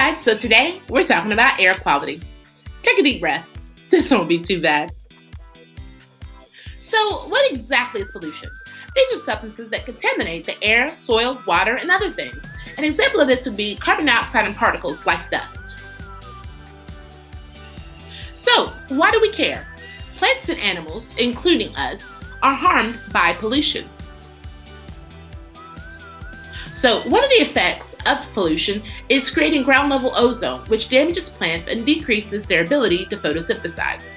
Guys, so today we're talking about air quality. Take a deep breath. This won't be too bad. So, what exactly is pollution? These are substances that contaminate the air, soil, water, and other things. An example of this would be carbon dioxide and particles like dust. So, why do we care? Plants and animals, including us, are harmed by pollution. So, one of the effects of pollution is creating ground level ozone, which damages plants and decreases their ability to photosynthesize.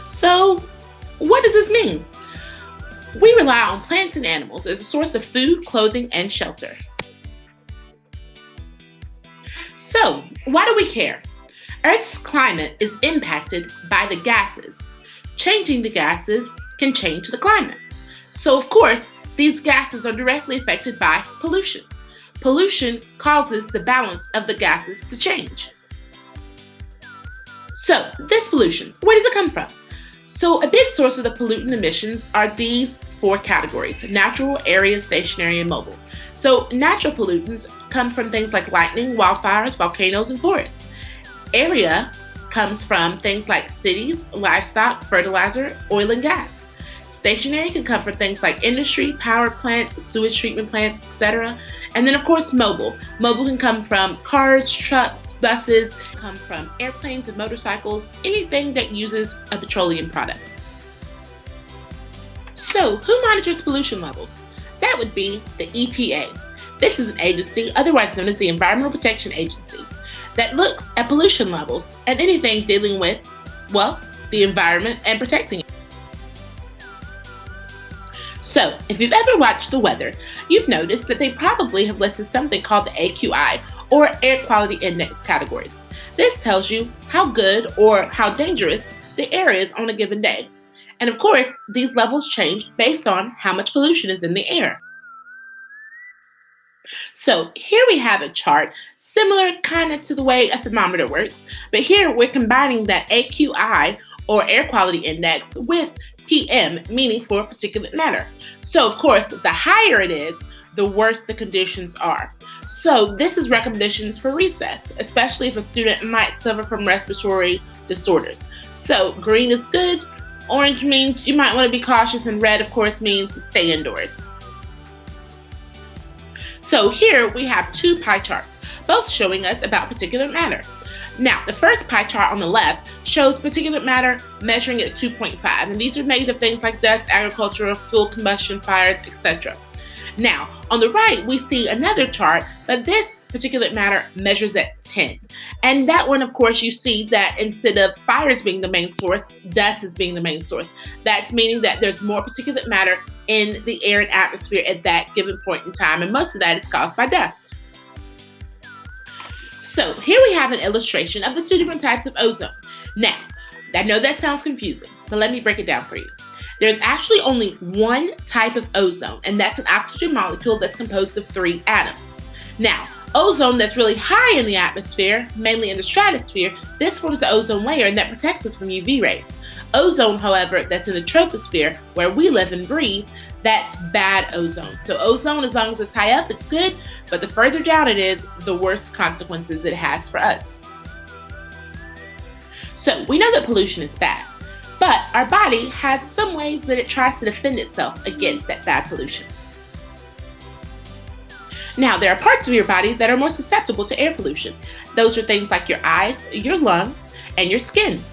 So, what does this mean? We rely on plants and animals as a source of food, clothing, and shelter. So, why do we care? Earth's climate is impacted by the gases. Changing the gases can change the climate. So, of course, these gases are directly affected by pollution. Pollution causes the balance of the gases to change. So, this pollution, where does it come from? So, a big source of the pollutant emissions are these four categories: natural, area, stationary, and mobile. So, natural pollutants come from things like lightning, wildfires, volcanoes, and forests. Area comes from things like cities, livestock, fertilizer, oil, and gas. Stationary can come from things like industry, power plants, sewage treatment plants, etc. And then, of course, mobile. Mobile can come from cars, trucks, buses, come from airplanes and motorcycles, anything that uses a petroleum product. So, who monitors pollution levels? That would be the EPA. This is an agency, otherwise known as the Environmental Protection Agency, that looks at pollution levels and anything dealing with, the environment and protecting it. So, if you've ever watched the weather, you've noticed that they probably have listed something called the AQI, or Air Quality Index categories. This tells you how good or how dangerous the air is on a given day. And of course, these levels change based on how much pollution is in the air. So here we have a chart similar kind of to the way a thermometer works, but here we're combining that AQI, or Air Quality Index, with PM, meaning for particulate matter. So of course, the higher it is, the worse the conditions are. So this is recommendations for recess, especially if a student might suffer from respiratory disorders. So green is good, orange means you might want to be cautious, and red, of course, means stay indoors. So here we have two pie charts, both showing us about particulate matter. Now, the first pie chart on the left shows particulate matter measuring at 2.5, and these are made of things like dust, agricultural, fuel combustion, fires, etc. Now, on the right, we see another chart, but this particulate matter measures at 10. And that one, of course, you see that instead of fires being the main source, dust is being the main source. That's meaning that there's more particulate matter in the air and atmosphere at that given point in time, and most of that is caused by dust. So here we have an illustration of the two different types of ozone. Now, I know that sounds confusing, but let me break it down for you. There's actually only one type of ozone, and that's an oxygen molecule that's composed of 3 atoms. Now, ozone that's really high in the atmosphere, mainly in the stratosphere, this forms the ozone layer and that protects us from UV rays. Ozone, however, that's in the troposphere, where we live and breathe, that's bad ozone. So ozone, as long as it's high up, it's good, but the further down it is, the worse consequences it has for us. So we know that pollution is bad, but our body has some ways that it tries to defend itself against that bad pollution. Now, there are parts of your body that are more susceptible to air pollution. Those are things like your eyes, your lungs, and your skin.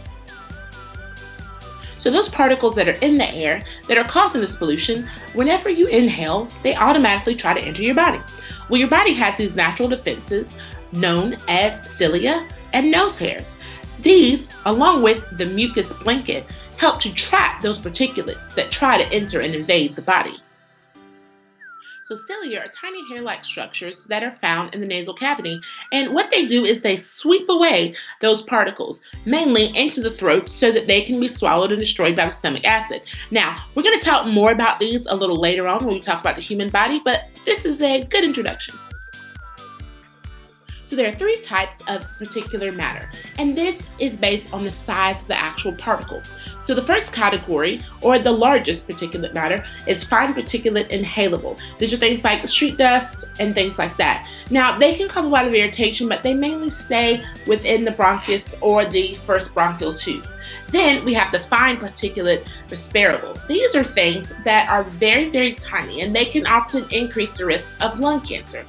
So those particles that are in the air that are causing this pollution, whenever you inhale, they automatically try to enter your body. Well, your body has these natural defenses known as cilia and nose hairs. These, along with the mucus blanket, help to trap those particulates that try to enter and invade the body. So cilia are tiny hair-like structures that are found in the nasal cavity, and what they do is they sweep away those particles, mainly into the throat, so that they can be swallowed and destroyed by the stomach acid. Now, we're going to talk more about these a little later on when we talk about the human body, but this is a good introduction. So there are three types of particulate matter, and this is based on the size of the actual particle. So the first category, or the largest particulate matter, is fine particulate inhalable. These are things like street dust and things like that. Now, they can cause a lot of irritation, but they mainly stay within the bronchus or the first bronchial tubes. Then we have the fine particulate respirable. These are things that are very, very tiny, and they can often increase the risk of lung cancer.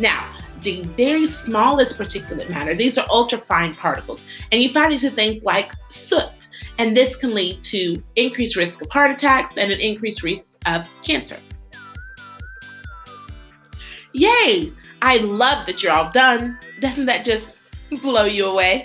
Now, the very smallest particulate matter, these are ultrafine particles, and you find these in things like soot, and this can lead to increased risk of heart attacks and an increased risk of cancer. Yay! I love that you're all done. Doesn't that just blow you away?